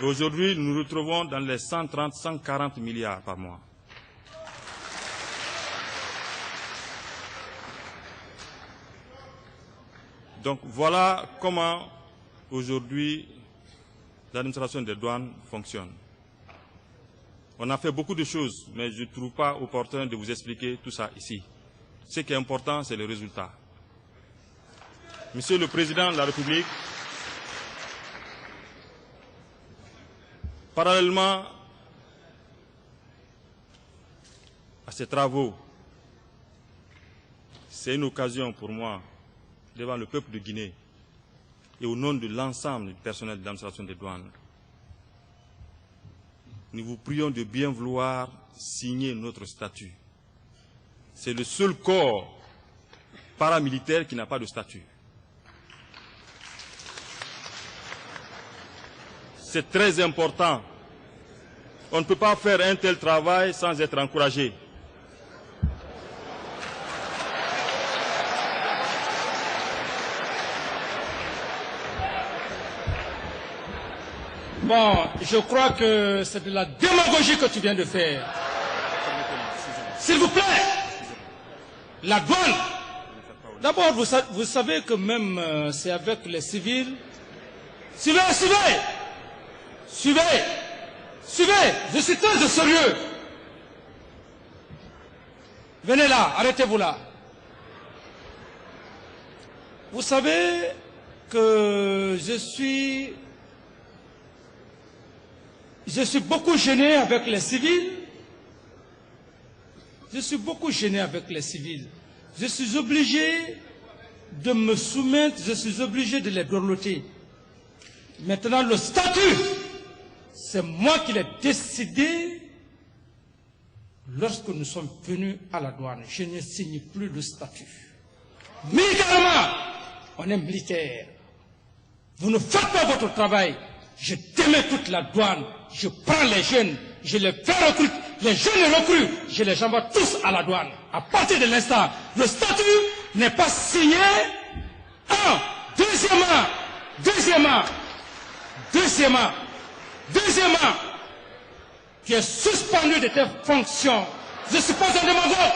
Et aujourd'hui, nous nous retrouvons dans les 130-140 milliards par mois. Donc voilà comment aujourd'hui l'administration des douanes fonctionne. On a fait beaucoup de choses, mais je ne trouve pas opportun de vous expliquer tout ça ici. Ce qui est important, c'est le résultat. Monsieur le Président de la République, parallèlement à ces travaux, c'est une occasion pour moi, devant le peuple de Guinée et au nom de l'ensemble du personnel de l'administration des douanes, nous vous prions de bien vouloir signer notre statut. C'est le seul corps paramilitaire qui n'a pas de statut. C'est très important. On ne peut pas faire un tel travail sans être encouragé. Bon, je crois que c'est de la démagogie que tu viens de faire. S'il vous plaît, la douane. D'abord, vous savez que même c'est avec les civils. Suivez, je suis très sérieux. Venez là, arrêtez-vous là. Vous savez que je suis beaucoup gêné avec les civils. Je suis beaucoup gêné avec les civils. Je suis obligé de me soumettre, je suis obligé de les dorloter. Maintenant, le statut, c'est moi qui l'ai décidé lorsque nous sommes venus à la douane. Je ne signe plus le statut. Militairement, on est militaire. Vous ne faites pas votre travail. Je démets toute la douane. Je prends les jeunes, je les fais recruter. Les jeunes recrues, je les envoie tous à la douane. À partir de l'instant, le statut n'est pas signé. Un. Deuxièmement, tu es suspendu de tes fonctions. Je ne suis pas un démagogue.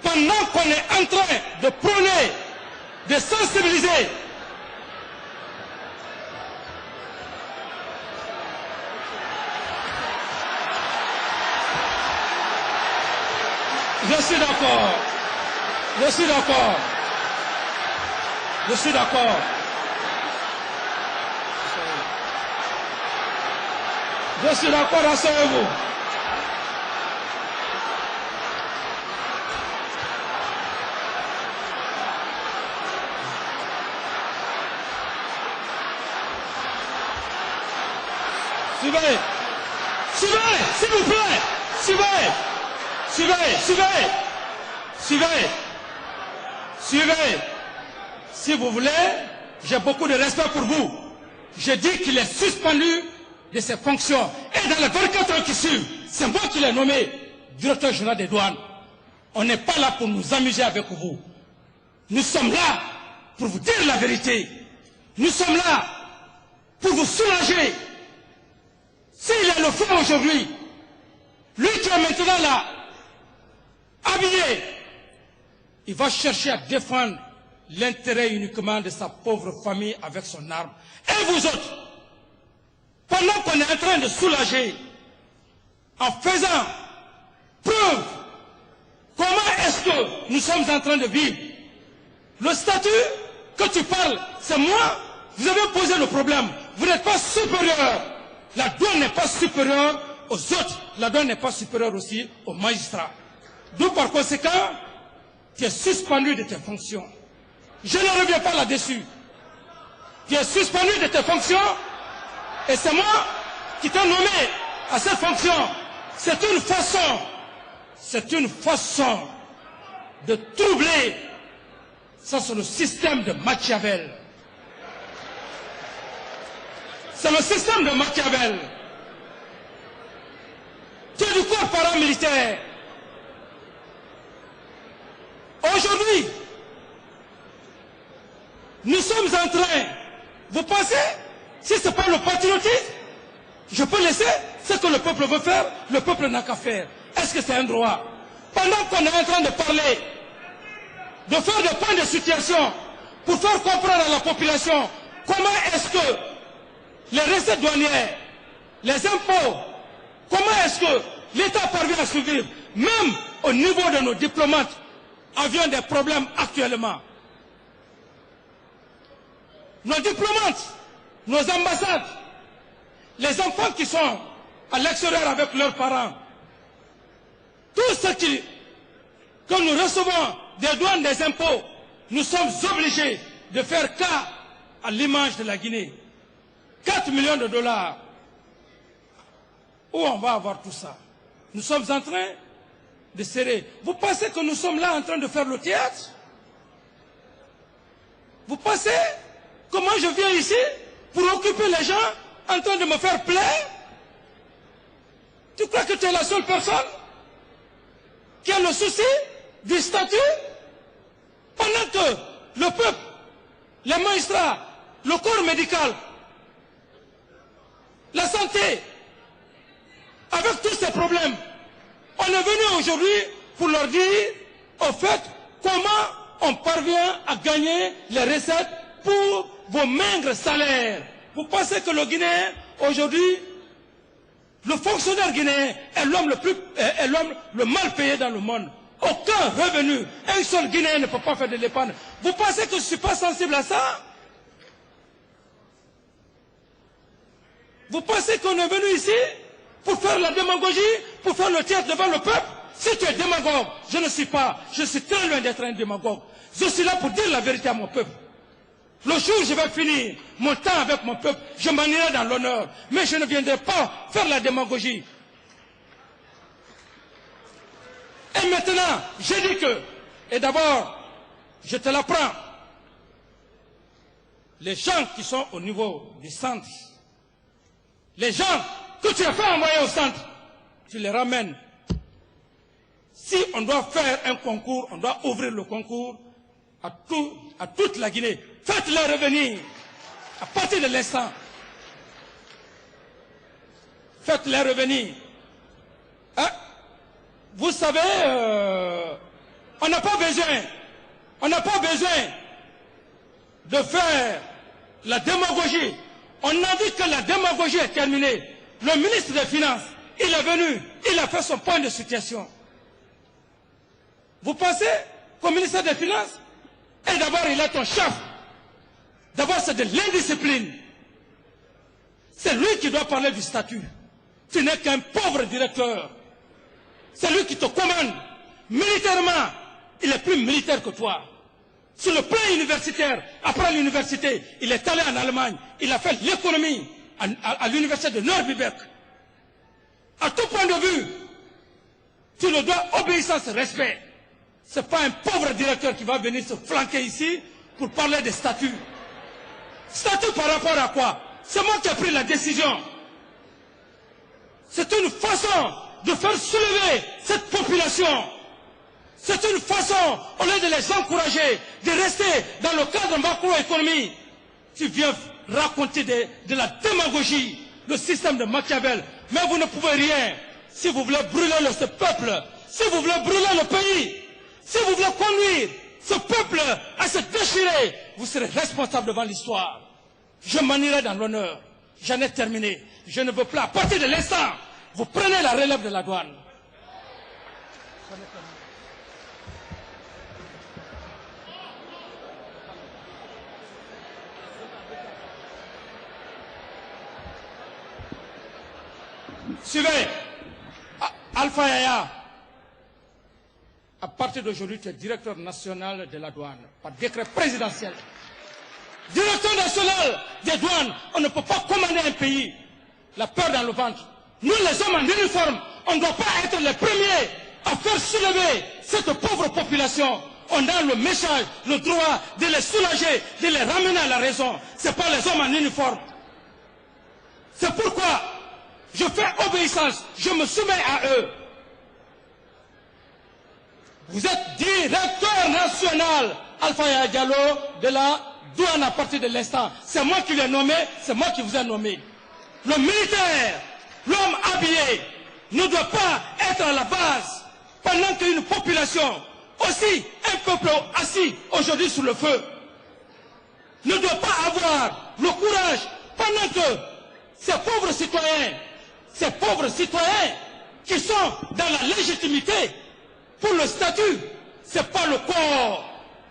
Pendant qu'on est en train de prôner, de sensibiliser, je suis d'accord. Rassurez-vous. Suivez, s'il vous plaît. Suivez. Si vous voulez, j'ai beaucoup de respect pour vous. Je dis qu'il est suspendu de ses fonctions. Et dans les 24 heures qui suivent, c'est moi qui l'ai nommé directeur général des douanes. On n'est pas là pour nous amuser avec vous. Nous sommes là pour vous dire la vérité. Nous sommes là pour vous soulager. S'il est le fond aujourd'hui, lui qui est maintenant là, habillé, il va chercher à défendre l'intérêt uniquement de sa pauvre famille avec son arme. Et vous autres, pendant qu'on est en train de soulager, en faisant preuve, comment est-ce que nous sommes en train de vivre? Le statut que tu parles, c'est moi. Vous avez posé le problème. Vous n'êtes pas supérieur. La douane n'est pas supérieure aux autres. La douane n'est pas supérieure aussi aux magistrats. Donc par conséquent, tu es suspendu de tes fonctions. Je ne reviens pas là-dessus. Tu es suspendu de tes fonctions et c'est moi qui t'ai nommé à cette fonction. C'est une façon de troubler. Ça, c'est le système de Machiavel. C'est le système de Machiavel. Tu es du corps paramilitaire. Aujourd'hui, nous sommes en train, vous pensez Si ce n'est pas le patriotisme, je peux laisser ce que le peuple veut faire, le peuple n'a qu'à faire. Est-ce que c'est un droit? Pendant qu'on est en train de parler, de faire des points de situation, pour faire comprendre à la population comment est-ce que les recettes douanières, les impôts, comment est-ce que l'État parvient à survivre, même au niveau de nos diplomates, avions des problèmes actuellement. Nos diplomates, nos ambassades, les enfants qui sont à l'extérieur avec leurs parents, tout ce que nous recevons des douanes, des impôts, nous sommes obligés de faire cas à l'image de la Guinée. 4 millions de dollars. Où on va avoir tout ça? Nous sommes en train de serrer. Vous pensez que nous sommes là en train de faire le théâtre? Vous pensez comment je viens ici pour occuper les gens en train de me faire plaire? Tu crois que tu es la seule personne qui a le souci du statut? Pendant que le peuple, les magistrats, le corps médical, la santé, avec tous ces problèmes, on est venu aujourd'hui pour leur dire, au fait, comment on parvient à gagner les recettes pour vos maigres salaires. Vous pensez que le Guinéen, aujourd'hui, le fonctionnaire guinéen est l'homme le mal payé dans le monde. Aucun revenu. Un seul Guinéen ne peut pas faire de l'épargne. Vous pensez que je ne suis pas sensible à ça? Vous pensez qu'on est venu ici pour faire la démagogie, pour faire le théâtre devant le peuple? Si tu es démagogue, je ne suis pas. Je suis très loin d'être un démagogue. Je suis là pour dire la vérité à mon peuple. Le jour où je vais finir mon temps avec mon peuple, je m'en irai dans l'honneur. Mais je ne viendrai pas faire la démagogie. Et maintenant, je dis que, et d'abord, je te l'apprends, les gens qui sont au niveau du centre, les gens que tu as fait envoyer au centre, tu les ramènes. Si on doit faire un concours, on doit ouvrir le concours à toute la Guinée. Faites-les revenir à partir de l'instant. Faites-les revenir. Hein? Vous savez, on n'a pas besoin de faire la démagogie. On a dit que la démagogie est terminée. Le ministre des Finances, il est venu, il a fait son point de situation. Vous pensez qu'au ministère des Finances, et d'abord il est ton chef, d'abord c'est de l'indiscipline. C'est lui qui doit parler du statut. Tu n'es qu'un pauvre directeur. C'est lui qui te commande. Militairement, il est plus militaire que toi. Sur le plan universitaire, après l'université, il est allé en Allemagne. Il a fait l'économie à l'université de Nürnberg. À tout point de vue, tu le dois obéissance et respect. Ce n'est pas un pauvre directeur qui va venir se flanquer ici pour parler des statuts. Statut par rapport à quoi? C'est moi qui ai pris la décision. C'est une façon de faire soulever cette population. C'est une façon, au lieu de les encourager, de rester dans le cadre macroéconomie. Tu viens raconter de la démagogie, le système de Machiavel. Mais vous ne pouvez rien. Si vous voulez brûler ce peuple, si vous voulez brûler le pays, si vous voulez conduire ce peuple à se déchirer, vous serez responsable devant l'histoire. Je m'en irai dans l'honneur. J'en ai terminé. Je ne veux plus. À partir de l'instant, vous prenez la relève de la douane. Suivez. Alpha Yaya. À partir d'aujourd'hui, tu es directeur national de la douane, par décret présidentiel. Directeur national des douanes, on ne peut pas commander un pays. La peur dans le ventre. Nous, les hommes en uniforme, on ne doit pas être les premiers à faire soulever cette pauvre population. On a le message, le droit de les soulager, de les ramener à la raison. Ce n'est pas les hommes en uniforme. C'est pourquoi je fais obéissance, je me soumets à eux. Vous êtes directeur national, Alpha Yaya Diallo, de la douane à partir de l'instant. C'est moi qui l'ai nommé, c'est moi qui vous ai nommé. Le militaire, l'homme habillé, ne doit pas être à la base pendant qu'une population, aussi un peuple assis aujourd'hui sous le feu, ne doit pas avoir le courage pendant que ces pauvres citoyens qui sont dans la légitimité pour le statut, c'est pas le corps,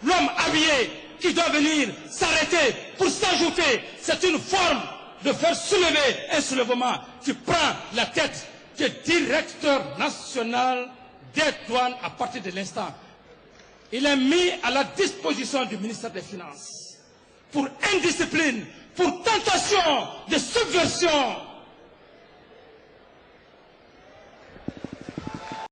l'homme habillé qui doit venir s'arrêter pour s'ajouter. C'est une forme de faire soulever un soulèvement. Tu prends la tête du directeur national des douanes à partir de l'instant. Il est mis à la disposition du ministère des Finances pour indiscipline, pour tentation de subversion